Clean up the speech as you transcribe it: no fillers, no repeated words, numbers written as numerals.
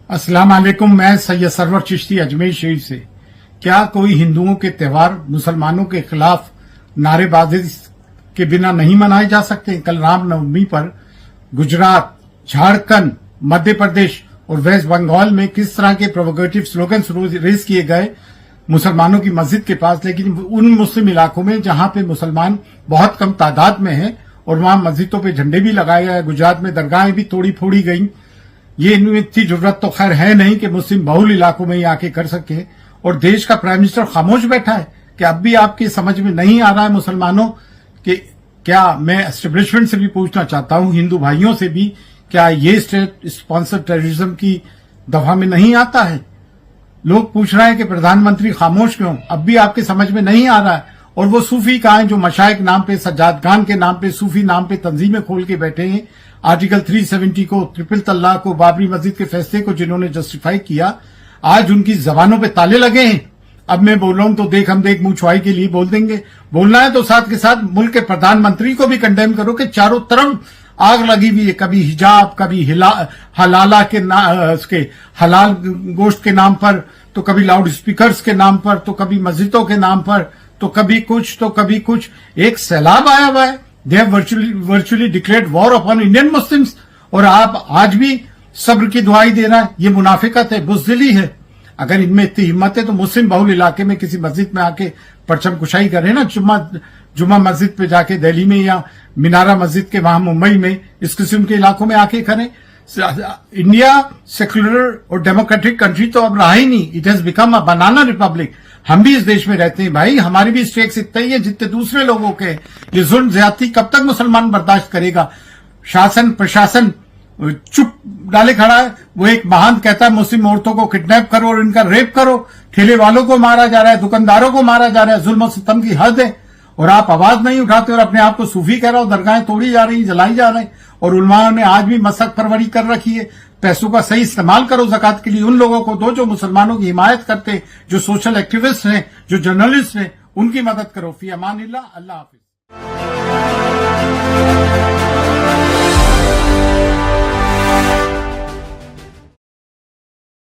अस्सलाम वालेकुम। मैं सैयद सरवर चिश्ती अजमेर शरीफ से। क्या कोई हिंदुओं के त्योहार मुसलमानों के खिलाफ नारेबाजी के बिना नहीं मनाए जा सकते? कल रामनवमी पर गुजरात, झारखंड, मध्य प्रदेश और वेस्ट बंगाल में किस तरह के प्रोवोकेटिव स्लोगन्स रेज किए गए मुसलमानों की मस्जिद के पास, लेकिन उन मुस्लिम इलाकों में जहां पे मुसलमान बहुत कम तादाद में हैं और वहां मस्जिदों पे झंडे भी लगाए गए, गुजरात में दरगाहें भी तोड़ी फोड़ी गई। ये इतनी जरूरत तो खैर है नहीं कि मुस्लिम बहुल इलाकों में ही आके कर सके, और देश का प्राइम मिनिस्टर खामोश बैठा है कि अब भी आपकी समझ में नहीं आ रहा है मुसलमानों कि क्या। मैं एस्टेब्लिशमेंट से भी पूछना चाहता हूं, हिंदू भाइयों से भी, क्या ये स्टेट स्पॉन्सर टेररिज्म की दफा में नहीं आता है? लोग पूछ रहे हैं कि प्रधानमंत्री खामोश क्यों, अब भी आपके समझ में नहीं आ रहा है। और वो सूफी कहाँ हैं जो मशाइक नाम पे, सज्जाद खान के नाम पे, सूफी नाम पे तंजीमें खोल के बैठे हैं? आर्टिकल 370 को, ट्रिपल तलाक को, बाबरी मस्जिद के फैसले को जिन्होंने जस्टिफाई किया, आज उनकी जबानों पे ताले लगे हैं। अब मैं बोल रहा हूं तो देख हम देख मुंह छुआई के लिए बोल देंगे। बोलना है तो साथ के साथ मुल्क के प्रधानमंत्री को भी कंडेम करो कि चारों तरफ आग लगी हुई है, कभी हिजाब, कभी हलाला के उसके हलाल गोश्त के नाम पर, तो कभी लाउड स्पीकर्स के नाम पर, तो कभी मस्जिदों के नाम पर, तो कभी कुछ तो कभी कुछ। एक सैलाब आया हुआ है। They have virtually declared war upon Indian Muslims, और आप आज भी सब्र की दुआई दे रहा है। ये मुनाफिकत है, बुज़दिली है। अगर इनमें इतनी हिम्मत है तो मुस्लिम बहुल इलाके में किसी मस्जिद में आके परचम कुशाई करें ना, जुम्मा मस्जिद पे जाके दिल्ली में, या मीनारा मस्जिद के वहां मुंबई में, इस किस्म के इलाकों में आके करें। इंडिया सेक्युलर और डेमोक्रेटिक कंट्री तो अब रहा ही नहीं। It has become a banana Republic. हम भी इस देश में रहते हैं भाई, हमारी भी स्टेक्स इतने ही है जितने दूसरे लोगों के। ये जुल्म ज्यादती कब तक मुसलमान बर्दाश्त करेगा? शासन प्रशासन चुप डाले खड़ा है। वो एक महान कहता है मुस्लिम औरतों को किडनैप करो और इनका रेप करो, ठेले वालों को मारा जा रहा है, दुकानदारों को मारा जा रहा है, जुल्म और सितम की हद है, और आप आवाज नहीं उठाते और अपने आप को सूफी कह रहे हो। दरगाहें तोड़ी जा रही, जलाई जा रही, और उलमा ने आज भी मसक परवरी कर रखी है। पैसों का सही इस्तेमाल करो, ज़कात के लिए उन लोगों को दो जो मुसलमानों की हिमायत करते, जो सोशल एक्टिविस्ट हैं, जो जर्नलिस्ट हैं, उनकी मदद करो। फी अमानिल्लाह। अल्लाह हाफिज।